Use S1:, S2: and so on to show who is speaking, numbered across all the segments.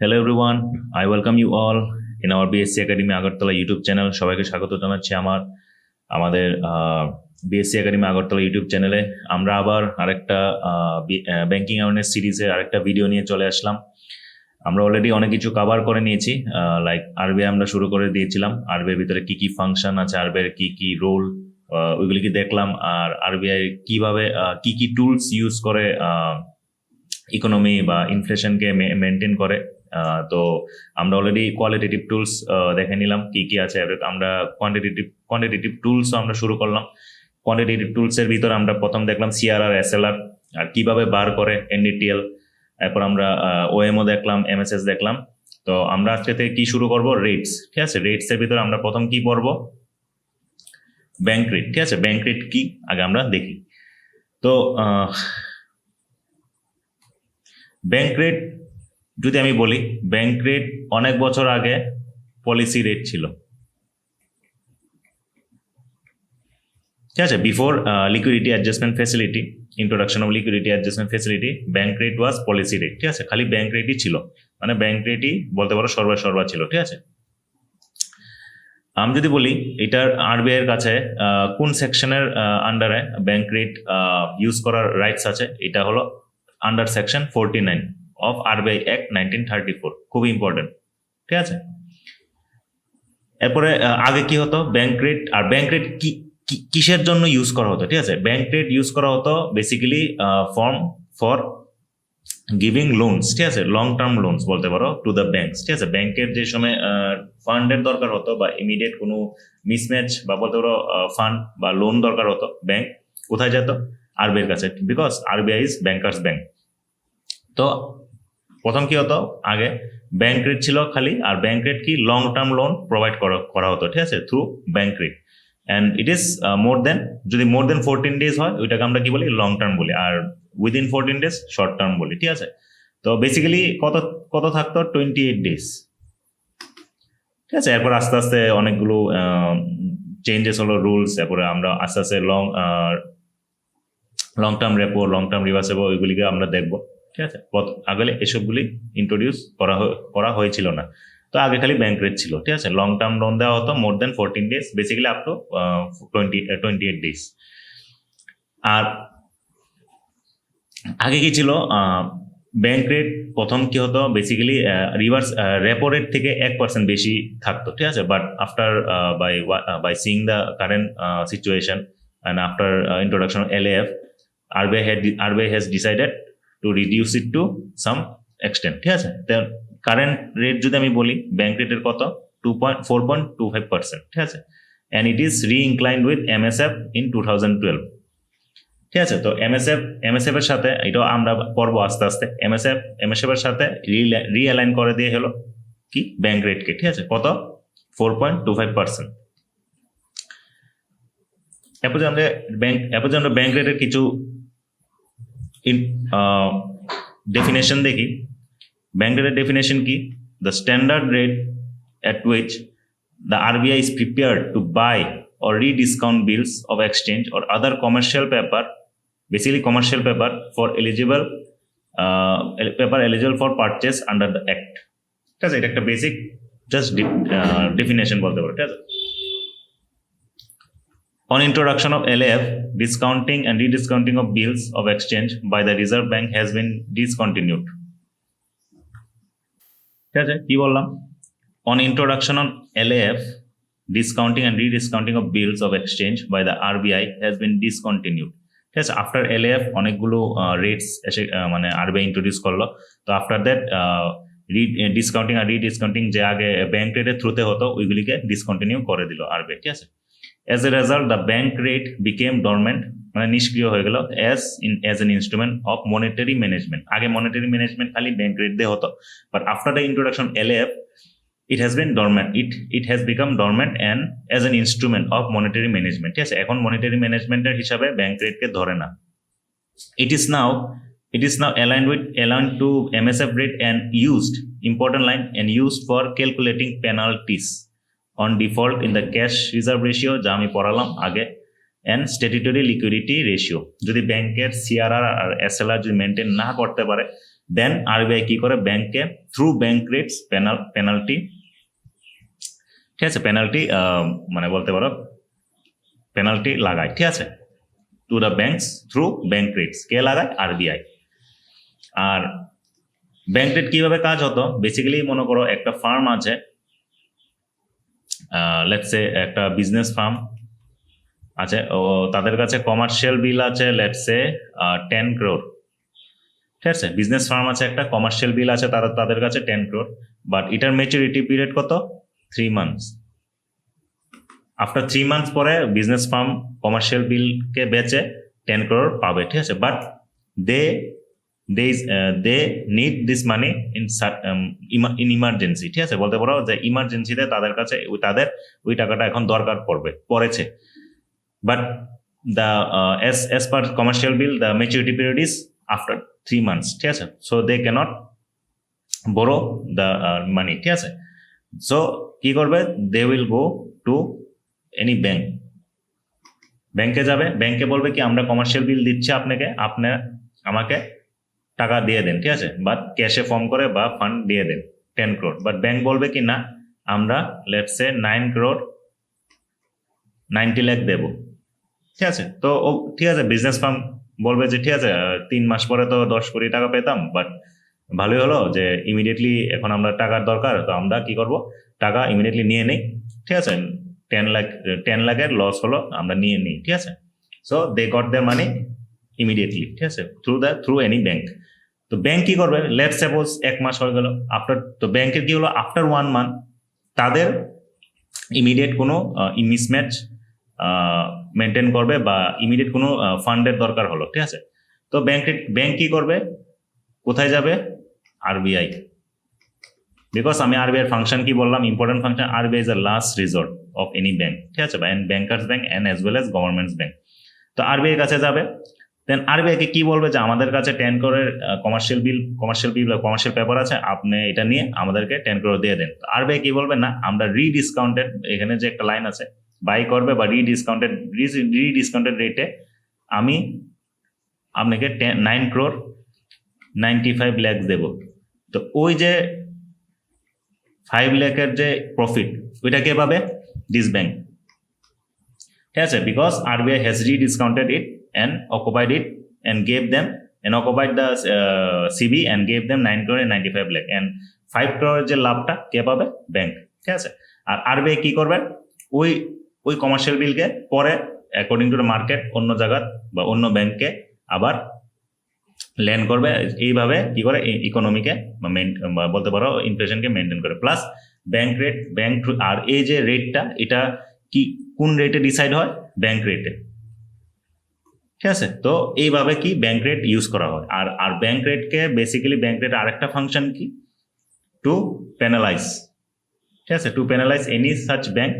S1: Hello everyone, I welcome you all in our BSC Academy Agartala YouTube channel. সবাইকে স্বাগত জানাচ্ছি আমাদের BSC Academy Agartala YouTube চ্যানেলে। আমরা আবার আরেকটা ব্যাংকিং অ্যাওয়ারনেস সিরিজের আরেকটা ভিডিও নিয়ে চলে আসলাম। আমরা অলরেডি অনেক কিছু কভার করে নিয়েছি, লাইক আরবিআই আমরা শুরু করে দিয়েছিলাম। আরবিআইয়ের ভিতরে কি কি ফাংশন আছে, আরবিআইয়ের কি কি রোল, ওইগুলি কি দেখলাম। আর আরবিআই কিভাবে কি কি টুলস ইউজ করে ইকোনমি বা ইনফ্লেশনকে মেনটেন করে। তো আমরা অলরেডি কোয়ালিটেটিভ টুলস দেখে নিলাম কি কি আছে। আমরা কোয়ান্টিটেটিভ টুলসও আমরা শুরু করলাম। কোয়ান্টিটেটিভ টুলসের ভিতরে আমরা প্রথম দেখলাম সিআরআর, এসএলআর আর কিভাবে বার করে, এনডিটিএল। এরপর আমরা ওএমও দেখলাম, এমএসএস দেখলাম। তো আমরা আজকে থেকে কি শুরু করব, রেটস। ঠিক আছে, রেটসের ভিতরে আমরা প্রথম কি পড়ব, ব্যাংক রেট। ঠিক আছে, ব্যাংক রেট কি আগে আমরা দেখি। তো ব্যাংক রেট যদি আমি বলি, ব্যাংক রেট অনেক বছর আগে পলিসি রেট ছিল। ঠিক আছে, before liquidity adjustment facility, introduction of liquidity adjustment facility, bank rate was policy rate. ঠিক আছে, খালি ব্যাংক রেটই ছিল, মানে ব্যাংক রেটই বলতে পারো সর্বা ছিল। ঠিক আছে, আমি যদি বলি এটার আরবিআই এর কাছে কোন সেকশনের আন্ডারে ব্যাংক রেট ইউজ করার রাইটস আছে, এটা হলো under section 49 of RBI act 1934। খুবই ইম্পর্টেন্ট। ঠিক আছে, এরপরে আগে কি হতো, ব্যাংক রেট। আর ব্যাংক রেট কিসের জন্য ইউজ করা হতো? ঠিক আছে, ব্যাংক রেট ইউজ করা হতো বেসিক্যালি ফর গিভিং লোনস। ঠিক আছে, লং টার্ম লোনস বলতে পারো টু দ্য ব্যাংকস। ঠিক আছে, ব্যাংকের যে সময় ফান্ডের দরকার হতো বা ইমিডিয়েট কোনো মিসম্যাচ বা বলতে পারো ফান্ড বা লোন দরকার হতো, ব্যাংক কোথায় যেত? আরবিআই এর কাছে, because RBI is bankers bank. তো প্রথম কি হতো, আগে ব্যাংক রেট ছিল খালি, আর ব্যাংক রেট কি লং টার্ম লোন প্রোভাইড করা হতো। ঠিক আছে, through bank rate. And it is যদি মোর দেন 14 days হয়, ওইটাকে আমরা কি বলি, লং টার্ম বলি। আর উইদিন 14 days শর্ট টার্ম বলি। ঠিক আছে, তো বেসিক্যালি কত থাকতো, 28 days। ঠিক আছে, এরপর আস্তে আস্তে অনেকগুলো চেঞ্জেস হলো, রুলস। এরপরে আমরা আস্তে আস্তে long term repo, long term reversible, ওইগুলিকে আমরা দেখবো। ঠিক আছে, আগে এসবগুলি ইন্ট্রোডিউস করা হয়েছিল না। তো আগে খালি ব্যাংক রেট ছিল। ঠিক আছে, লং টার্ম লোন দেওয়া হতো মোর দেন 14 days, basically up to 28 days। আর আগে কি ছিল, ব্যাংক রেট প্রথম কি হতো, বেসিক্যালি রিভার্স রেপো রেট থেকে 1% বেশি থাকতো। ঠিক আছে, but after by seeing the current situation and after introduction of LAF, RBI has decided to reduce it to some extent। ঠিক আছে, কারেন্ট রেট যদি আমি বলি, ব্যাংক রেটের কত, 4.25%। ঠিক আছে, and it is re-inclined with MSF in 2012। ঠিক আছে, তো MSF এর সাথে, এটাও আমরা পড়বো আস্তে আস্তে, MSF এর সাথে রি-অ্যালাইন করে দিয়ে হলো কি, ব্যাংক রেটকে। ঠিক আছে, কত, 4.25%। এরপর যে আমরা ব্যাংক রেটের কিছু ডেফিনেশন দেখি। ব্যাংক রেটের ডেফিনেশন কি, the standard rate at which the RBI is prepared to buy or rediscount bills of exchange or other commercial paper, basically commercial paper for eligible for purchase under the act। ঠিক আছে, এটা একটা basic just definition বলতে পারো। ঠিক আছে, on introduction of LAF, discounting and rediscounting of bills of exchange by the Reserve Bank has been discontinued। ঠিক আছে, কি বললাম, on introduction of LAF, discounting and rediscounting of bills of exchange by the RBI has been discontinued। ঠিক আছে, after LAF অনেকগুলো rates এসে মানে RBI introduce করলো। তো আফটার দ্যাট ডিসকাউন্টিং আর রিডিসকাউন্টিং যে আগে ব্যাংক রেটের থ্রুতে হতো, ওইগুলিকে ডিসকন্টিনিউ করে দিল আরবিআই। ঠিক আছে, as a result the bank rate became dormant, মানে নিষ্ক্রিয় হয়ে গেল, as an instrument of monetary management। আগে মনিটারি ম্যানেজমেন্ট খালি ব্যাংক রেট দিয়ে হতো, but after the introduction LAF it has been dormant, it has become dormant and as an instrument of monetary management। ঠিক আছে, এখন মনিটারি ম্যানেজমেন্টের হিসাবে bank রেটকে ধরে না। it is now aligned to MSF rate and used, important line, and used for calculating penalties on default in the cash reserve ratio, যা আমি পড়ালাম আগে, and statutory liquidity ratio। যদি ব্যাংকের CRR আর SLR যদি মেনটেন না করতে পারে, দেন আরবিআই কি করে ব্যাংককে থ্রু ব্যাংক রেটস পেনাল্টি, ঠিক আছে, পেনাল্টি মানে বলতে পারো পেনাল্টি লাগায়, ঠিক আছে, to the banks through bank rates. কে লাগায়? আরবিআই। আর ব্যাংক রেট কিভাবে কাজ হতো? বেসিক্যালি মনে করো একটা ফার্ম আছে, লেটস সে একটা বিজনেস ফার্ম আছে, ও তাদের কাছে কমার্শিয়াল বিল আছে লেটস সে 10 crore, ঠিক আছে, বিজনেস ফার্ম আছে, একটা কমার্শিয়াল বিল আছে তাদের কাছে 10 crore, বাট এটার ম্যাচুরিটি পিরিয়ড কত? 3 months। আফটার 3 months পরে বিজনেস ফার্ম কমার্শিয়াল বিলকে বেচে 10 crore পাবে, ঠিক আছে, but they need this money in emergency, ঠিক আছে, বলতে পারো যে ইমার্জেন্সিতে তাদের কাছে তাদের ওই টাকাটা এখন দরকার পড়েছে, but the as per commercial bill the maturity period is after 3 months, ঠিক আছে, so they cannot borrow the money, ঠিক আছে, so কি করবে? they will go to any bank, ব্যাংকে যাবে, ব্যাংকে বলবে কি আমরা কমার্শিয়াল বিল দিচ্ছি আপনাকে, আপনার আমাকে টাকা দিয়ে দেন, ঠিক আছে, বাট ক্যাশে ফর্ম করে বা ফান্ড দিয়ে দেন 10 crore, বাট ব্যাংক বলবে কি না আমরা লেটস সে 9 crore 90 লাখ দেব, ঠিক আছে, তো ও ঠিক আছে, বিজনেস ফার্ম বলবে যে ঠিক আছে 3 মাস পরে তো 10 কোটি টাকা পেতাম, বাট ভালোই হলো যে ইমিডিয়েটলি এখন আমরা টাকার দরকার, তো আমরা কি করব? টাকা ইমিডিয়েটলি নিয়ে নেই, ঠিক আছে, 10 লাখের লস হলো, আমরা নিয়ে নিই, ঠিক আছে, so they got their money immediately, ঠিক আছে, থ্রু এনি ব্যাংক। তো ব্যাংক কি করবে? লেটস সাপোজ 1 মাস হয়ে গেল, আফটার, তো ব্যাংকের কি হলো? আফটার 1 month তাদের ইমিডিয়েট কোনো মিসম্যাচ মেনটেন করবে বা ইমিডিয়েট কোনো ফান্ডের দরকার হলো, ঠিক আছে, তো ব্যাংক কি করবে? কোথায় যাবে? আরবিআই, বিকজ আমি আরবিআই ফাংশন কি বললাম, important function, RBI is the last resort of any bank, ঠিক আছে, and bankers bank and as well as government's bank. তো আরবিআই কাছে যাবে, দেন আরবিআইকে কি বলবে যে আমাদের কাছে 10 crore কমার্শিয়াল পেপার আছে, আপনি এটা নিয়ে আমাদেরকে 10 crore দিয়ে দেন। আরবিআই কি বলবে? না, আমরা রিডিসকাউন্টেড, এখানে যে একটা লাইন আছে, বাই করবে বা রিডিসকাউন্টেড রেটে আমি আপনাকে 9 crore 95 লাখ দেব। তো ওই যে 5 লাখের যে প্রফিট, ওইটা কে পাবে? দিস ব্যাংক, ঠিক আছে, because RBI has rediscounted it and occupied it and gave them and occupied the CB and gave them 9 crore 95 lakh and 5 crore যে লাভটা কে পাবে? ব্যাংক, ঠিক আছে। আর আরবিআই কি করবে? ওই কমার্শিয়াল বিলকে পরে অ্যাকর্ডিং টু দ্য মার্কেট অন্য জায়গার বা অন্য ব্যাংকে আবার ল্যান্ড করবে, এইভাবে কি করে ইকোনমিকে বলতে পারো ইনফ্লেশনকে মেনটেন করে। প্লাস ব্যাংক আর এই যে রেটটা, এটা কি কোন রেটে ডিসাইড হয়? ব্যাংক রেটে, ঠিক আছে, তো এইভাবে কি ব্যাংক রেট ইউজ করা হয়। আর ব্যাংক রেটকে বেসিক্যালি ব্যাংক রেট আরেকটা ফাংশন কি? টু পেনালাইজ, ঠিক আছে, to penalize any such bank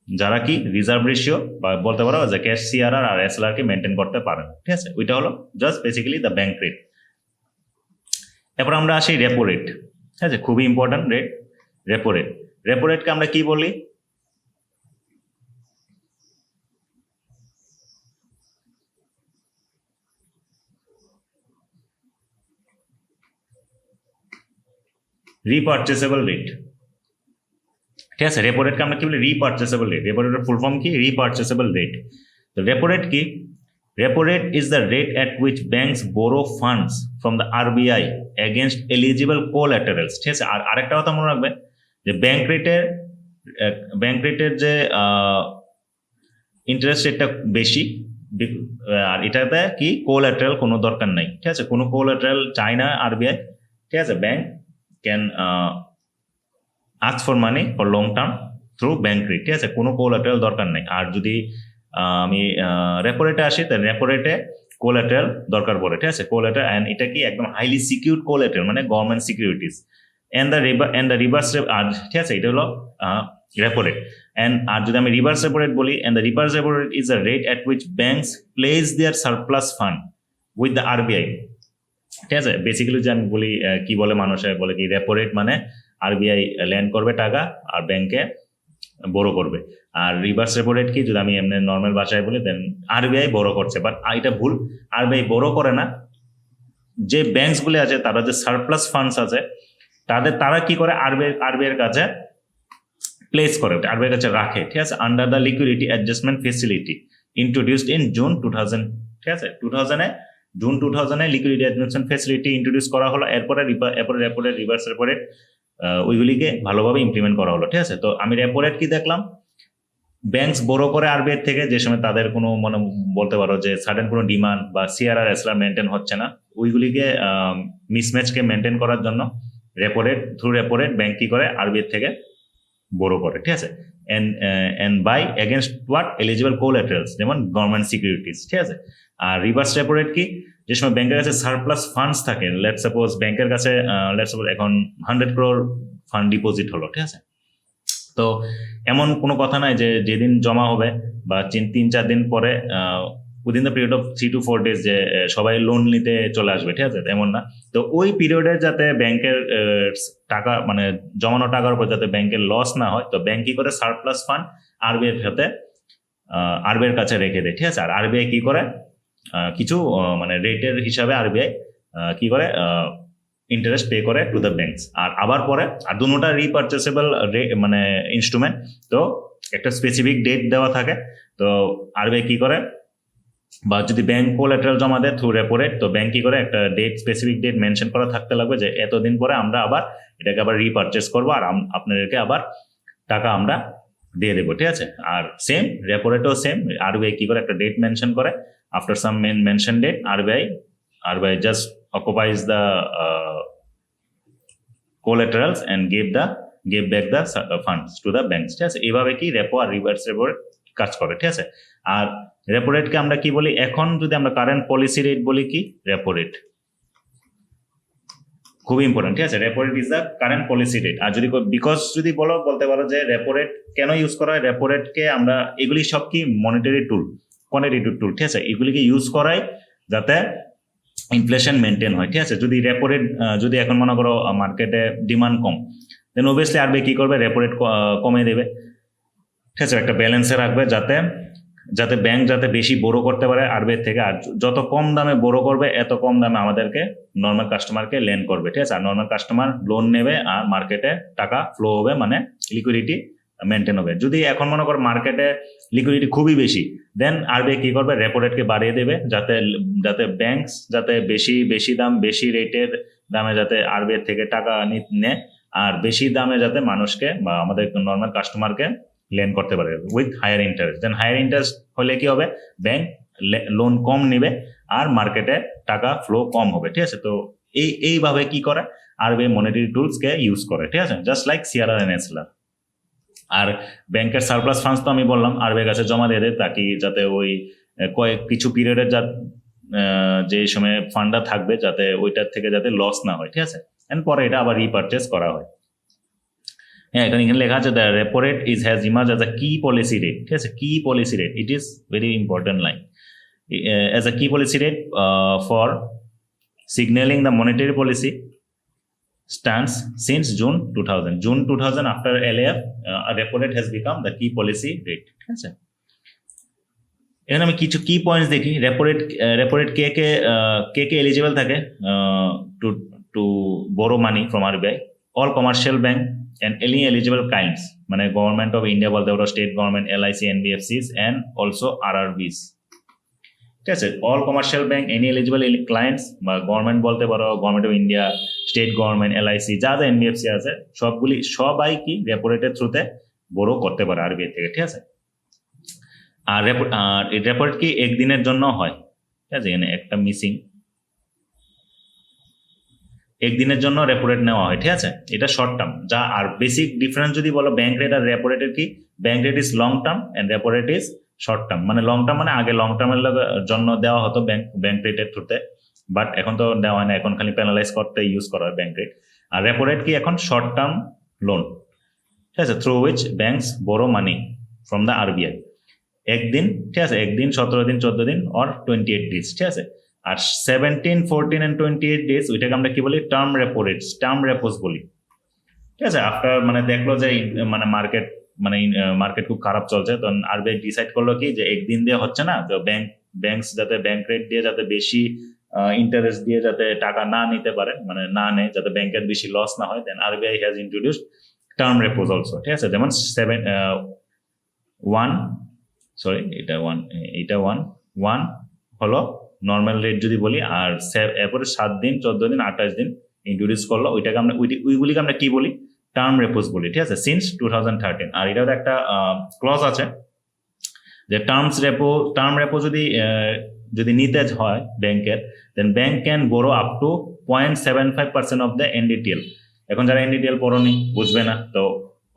S1: যারা কি রিজার্ভ রেশিও বা বলতে পারো যে ক্যাশ সিআরআর আর এসএলআর কে মেনটেন করতে পারে না, ঠিক আছে, ওইটা হলো just basically the bank rate. এরপর আমরা আসি রেপো রেট, ঠিক আছে, খুবই important rate, repo rate. Repo রেটকে আমরা কি বলি? রিপারচেসেবল রেট, ঠিক আছে, রেপো রেটকে আমরা কি বলি? রিপারচেসেবল রেট। রেপো রেটের ফুল ফর্ম কি? Repurchasable rate. তো রেপো রেট কি? Repo rate is the rate at which banks borrow funds from the RBI against eligible collaterals, ঠিক আছে। আর আরেকটা কথা মনে রাখবে যে ব্যাংক রেটের যে ইন্টারেস্ট রেটটা বেশি, আর এটাতে কি কোল্যাটারাল কোনো দরকার নাই, ঠিক আছে, কোনো কোল্যাটারাল চায় না আরবিআই, ঠিক আছে। Bank can ask for money for long term through bank rate, ঠিক আছে, কোনো কোল্যাটারাল দরকার নাই। আর যদি আমি রেপো রেটে আসি, তাহলে রেপো রেটে কোল্যাটারাল দরকার পড়ে, ঠিক আছে, কোল্যাটারাল, অ্যান্ড এটা কি একদম হাইলি সিকিউরড কোল্যাটারাল, মানে government securities, and the reverse, আর ঠিক আছে, এটা হলো রেপো রেট। অ্যান্ড আর যদি আমি রিভার্স রেপো রেট বলি, and the reverse repo rate is the rate at which banks place their surplus fund with the RBI, ঠিক আছে। বেসিক্যালি যে আমি বলি কি বলে মানুষে বলে কি রেপো রেট মানে আরবিআই ল্যান্ড করবে টাকা আর ব্যাংকে বড় করবে। আর রিভার্স রেপো রেট কি, যদি আমি এমনি নর্মাল ভাষায় বলি, দেন আরবিআই বড় করছে, বাট এটা ভুল, আরবিআই বড় করে না, যে ব্যাংকস গুলো আছে তারা যে সারপ্লাস ফান্ডস আছে তারা কি করে আরবিআই এর কাছে প্লেস করে, আরবিআই এর কাছে রাখে, ঠিক আছে, under the liquidity adjustment facility introduced in June 2000, ঠিক আছে, June 2000 liquidity adjustment facility introduce করা হলো। এরপরে repo rate, reverse repo rate, ওইগুলিকে ভালোভাবে ইমপ্লিমেন্ট করা হলো, ঠিক আছে। তো আমি রেপো রেট কি দেখলাম, ব্যাংকস বড় করে আরবিআই থেকে যে সময় তাদের কোনো মানে বলতে পারো যে সাডেন কোনো ডিমান্ড বা সিআরআর এসএলআর মেনটেন হচ্ছে না, ওইগুলিকে মিসম্যাচকে মেনটেন করার জন্য রেপো রেট ব্যাংক কি করে আরবিআই থেকে বড় করে, ঠিক আছে। And by against what eligible collaterals, যেমন গভর্নমেন্ট সিকিউরিটিজ, ঠিক আছে। আর রিভার্স রেপো রেট কি, যে সময় ব্যাংকের কাছে সারপ্লাস ফান্ডস থাকে, লেটস সাপোজ ব্যাংকের কাছে এখন 100 crore ফান্ড ডিপোজিট হলো, ঠিক আছে। তো এমন কোনো কথা নাই যে যেদিন জমা হবে বা 3-4 দিন পরে within the period of 3 to 4 days যে সবাই লোন নিতে চলে আসবে, ঠিক আছে, এমন না। তো ওই পিরিয়ডে যাতে ব্যাংকের টাকা মানে জমানো টাকার উপর যাতে ব্যাংকের লস না হয়, তো ব্যাংক কি করে সারপ্লাস ফান্ড আরবিআই এর কাছে রেখে দেয়, ঠিক আছে। আর আরবিআই কি করে কিছু মানে রেটের হিসাবে আরবিআই কি করে ইন্টারেস্ট পে করে টু দ্য ব্যাংকস। আর আবার পরে আর দুটোটা রিপারচেসেবল মানে ইনস্ট্রুমেন্ট, তো একটা স্পেসিফিক ডেট দেওয়া থাকে। তো আরবিআই কি করে, বা যদি ব্যাংক কোলাটেরাল জমা দেয় থ্রু রেপো রেট, তো ব্যাংক কি করে একটা স্পেসিফিক ডেট মেনশন করা থাকতে লাগবে যে এতদিন পরে আমরা আবার এটাকে আবার রিপারচেস করবো আর আপনাদেরকে আবার টাকা আমরা দিয়ে দেবো, ঠিক আছে। আর সেম রেপো রেটও সেম, আরবিআই কি করে একটা ডেট মেনশন করে, after some mention date RBI just occupies the collaterals and gave back the funds to the banks, ঠিক আছে। এইভাবে কি রেপো আর রিভার্স রেপো রেট কাজ করে, ঠিক আছে। আর রেপো রেটকে আমরা কি বলি, এখন যদি আমরা কারেন্ট পলিসি রেট বলি কি রেপো রেট, খুব ইম্পর্টেন্ট, ঠিক আছে। Repo rate is the current policy rate. আর যদি বিকজ যদি বলতে পারো যে রেপো রেট কেন ইউজ করা হয়, রেপো রেটকে আমরা এগুলি সব কি মনিটারি টুল, কোয়ান্টিটেটিভ টুল, ঠিক আছে, এগুলিকে ইউজ করাই যাতে ইনফ্লেশন মেনটেন হয়, ঠিক আছে। যদি রেপো রেট যদি এখন মনে করো মার্কেটে ডিমান্ড কম, দেন অবভিয়াসলি আরবিআই কি করবে, রেপো রেট কমিয়ে দেবে, ঠিক আছে, একটা ব্যালেন্সে রাখবে যাতে ব্যাংক যাতে বেশি বড় করতে পারে আরবিআই থেকে। আর যত কম দামে বড় করবে এত কম দামে আমাদেরকে নর্মাল কাস্টমারকে লেন করবে, ঠিক আছে। আর নর্মাল কাস্টমার লোন নেবে আর মার্কেটে টাকা ফ্লো হবে, মানে লিকুইডিটি মেনটেন হবে। যদি এখন মনে করো মার্কেটে লিকুইডিটি খুবই বেশি, দেন আরবিআই কি করবে, রেপো রেটকে বাড়িয়ে দেবে যাতে ব্যাংকস যাতে বেশি রেটের দামে যাতে আরবিআই থেকে টাকা নেয়, আর বেশি দামে যাতে মানুষকে বা আমাদের নর্মাল কাস্টমারকে লেন করতে পারে with higher interest. Then higher interest হলে কি হবে, ব্যাংক লোন কম নিবে আর মার্কেটে টাকা ফ্লো কম হবে, ঠিক আছে। তো এইভাবে কি করে আরবিআই মনিটারি টুলস কে ইউজ করে, ঠিক আছে, just like CRR and SLR. আর ব্যাংকের সারপ্লাস ফান্ডস তো আমি বললাম আরবিআই কাছে জমা দিয়ে দেয়, তাকে যাতে ওই কিছু পিরিয়ডের যে সময় ফান্ডটা থাকবে যাতে ওইটার থেকে যাতে লস না হয়, ঠিক আছে। এন্ড পরে এটা আবার রিপারচেস করা হয়। হ্যাঁ, এখানে লেখা আছে the repo rate has emerge as a key policy rate, ঠিক আছে, key policy rate, it is very important line, as a key policy rate for signaling the monetary policy stance since June 2000 after LAF a repo rate has become the key policy rate, ঠিক আছে। এখানে আমি কিছু কি points দেখি। Repo rate কে eligible থাকে two borrow money from RBI, all commercial bank and any eligible clients, মানে government of India বলতে পারো, state government, LIC, NBFCs and also RRBs, ঠিক আছে। All commercial bank, any eligible clients বা government বলতে পারো, government of India, state government, LIC, যা NBFC আছে সবাই কি রেপো রেটের থ্রুতে বড় করতে পারে আরবিআই থেকে, ঠিক আছে। আর রেপো রেট কি একদিনের জন্য হয়, ঠিক আছে, এখানে একটা মিসিং, একদিনের জন্য রেপো রেট নেওয়া হয়, ঠিক আছে, এটা শর্ট টার্ম। যা আর বেসিক ডিফারেন্স যদি বলো ব্যাংক রেট আর রেপো রেটের কি, bank rate is long term and repo rate is short term. মানে লং টার্ম মানে আগে লং টার্মের জন্য দেওয়া হতো ব্যাংক রেটের থ্রুতে, বাট এখন তো দেওয়া হয় না, এখন খালি প্যানালাইজ করতে ইউজ করা হয় ব্যাংক রেট। আর রেপো রেট কি এখন শর্ট টার্ম লোন, ঠিক আছে, through which banks borough money from the RBI. একদিন, ঠিক আছে, একদিন, 17 দিন, 14 দিন অর 28 days, ঠিক আছে। আর 17, 14 and 28 days ওইটাকে আমরা কি বলি, টার্ম রেপো রেটস, টার্ম রেপোস বলি, ঠিক আছে। আফটার মানে দেখলো যে মানে মার্কেট খুব খারাপ চলছে, তখন আরবিআই ডিসাইড করলো কি যে একদিন দিয়ে হচ্ছে না, তো ব্যাংকস যাতে ব্যাংক রেট দিয়ে যাতে বেশি ইন্টারেস্ট দিয়ে যাতে টাকা না নিতে পারে, মানে না নেয়, যাতে ব্যাংকের বেশি লস না হয়, then RBI has introduced term repos also, ঠিক আছে। যেমন 1 হলো নর্মাল রেট যদি বলি, আর এরপরে 7 দিন, 14 দিন, 28 দিন ইন্ট্রোডিউস করলো, ওইটাকে আমরা ওইগুলিকে আমরা কি বলি, টার্ম রেপোজ বলি, ঠিক আছে, সিন্স 2013। আর এটাও একটা ক্লজ আছে যে টার্ম রেপো যদি নিতে হয় ব্যাংকের, then bank can borrow up to 0.75% of the NDTL. এখন যারা এনডিটিএল পড়োনি, বুঝবে না, তো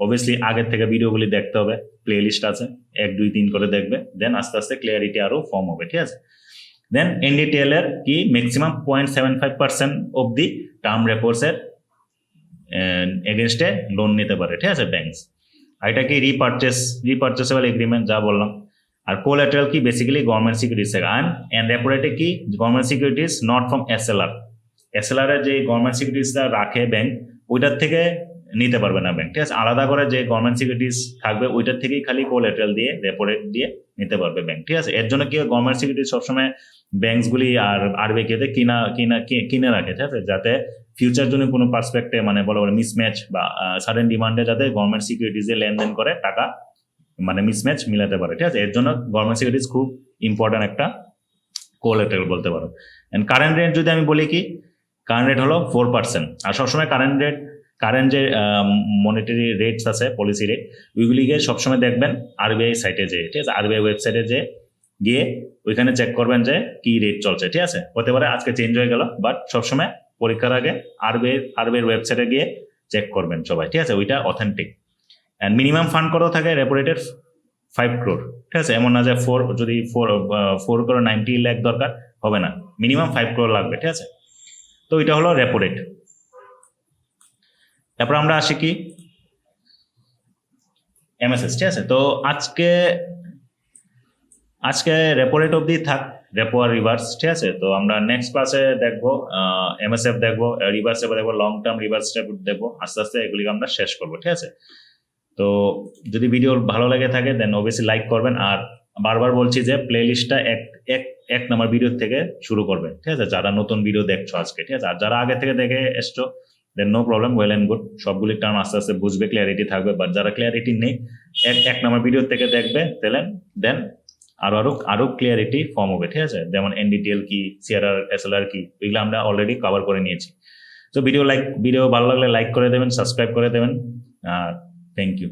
S1: অবভিয়াসলি আগের থেকে ভিডিওগুলি দেখতে হবে, প্লে লিস্ট আছে, 1, 2, 3 করে দেখবে, দেন আস্তে আস্তে ক্লিয়ারিটি আরো ফর্ম হবে, ঠিক আছে। দেন এনডিটিএল এর কি ম্যাক্সিমাম 0.75% অফ দি টার্ম রেপোস এর এগেনস্টে লোন নিতে পারে, ঠিক আছে, ব্যাংকস। আর এটা কি রিপারচেসেবল এগ্রিমেন্ট, যা বললাম। আর কোল্যাটারাল কি বেসিক্যালি গভর্নমেন্ট সিকিউরিটিজ থেকে, এন্ড রেপো রেটে কি government securities not from SLR এর যে গভর্নমেন্ট সিকিউরিটিজটা রাখে ব্যাংক, ওইটার থেকে নিতে পারবে না ব্যাংক, ঠিক আছে। আলাদা করে যে গভর্নমেন্ট সিকিউরিটিজ থাকবে, ওইটার থেকেই খালি কোল্যাটারাল দিয়ে রেপো রেট দিয়ে নিতে পারবে ব্যাংক, ঠিক আছে। এর জন্য কি গভর্নমেন্ট সিকিউরিটিজ সবসময় ব্যাংকসগুলি আর আরবিআই কিনে রাখে, ঠিক আছে, যাতে ফিউচার জন্য কোনো পার্সপেক্টে মানে বড় বড় মিসম্যাচ বা সাডেন ডিমান্ডে যাতে গভর্নমেন্ট সিকিউরিটিজে লেনদেন করে টাকা মানে মিসম্যাচ মিলাতে পারে, ঠিক আছে। এর জন্য গভর্নমেন্ট সিকিউরিটিজ খুব ইম্পর্টেন্ট একটা কোল্যাটারাল বলতে পারো। এন্ড কারেন্ট রেট যদি আমি বলি, কি কারেন্ট রেট হলো 4%। আর সবসময় কারেন্ট যে মনিটারি রেটস আছে, পলিসি রেট, ওইগুলিকে সবসময় দেখবেন আরবিআই সাইটে যেয়ে, ঠিক আছে, আরবিআই ওয়েবসাইটে যে গিয়ে ওইখানে চেক করবেন যে কি রেট চলছে, ঠিক আছে। হতে পারে আজকে চেঞ্জ হয়ে গেল, বাট সবসময় পরীক্ষার আগে আরবিআই ওয়েবসাইটে গিয়ে চেক করবেন সবাই, ঠিক আছে, ওইটা অথেন্টিক। অ্যান্ড মিনিমাম ফান্ড কত থাকে রেপো রেটের? 5 crore, ঠিক আছে। এমন না যে 4 crore 90 লাখ দরকার, হবে না, মিনিমাম 5 crore লাগবে, ঠিক আছে। তো এটা হলো রেপো রেট। তারপর আমরা আসি কি এমএসএস, ঠিক আছে। তো আজকে রেপো রেট অবধি থাক, রেপো আর রিভার্স, ঠিক আছে। তো আমরা নেক্সট ক্লাসে দেখবো এমএসএফ দেখবো, রিভার্স দেখবো, লং টার্ম রিভার্স দেখবো, আস্তে আস্তে এগুলিকে আমরা শেষ করবো, ঠিক আছে। তো যদি ভিডিও ভালো লেগে থাকে দেন অবভিয়াসলি লাইক করবেন, আর বারবার বলছি যে প্লে লিস্টটা এক নাম্বার ভিডিও থেকে শুরু করবেন, ঠিক আছে, যারা নতুন ভিডিও দেখছো আজকে, ঠিক আছে। আর যারা আগে থেকে দেখে এসছো then no problem, well and good, সবগুলি টার্ম আস্তে আস্তে বুঝবে, ক্লিয়ারিটি থাকবে। বাট যারা ক্লিয়ারিটি নেই, এক নাম্বার ভিডিও থেকে দেখবে, দেন আরো ক্লিয়ারিটি ফর্ম হবে, ঠিক আছে। যেমন এনডিটিএল কি, সিআরআর, এসএলআর কি, এগুলো আমরা অলরেডি কভার করে নিয়েছি। তো ভিডিও ভালো লাগলে লাইক করে দেবেন, সাবস্ক্রাইব করে দেবেন, আর থ্যাংক ইউ।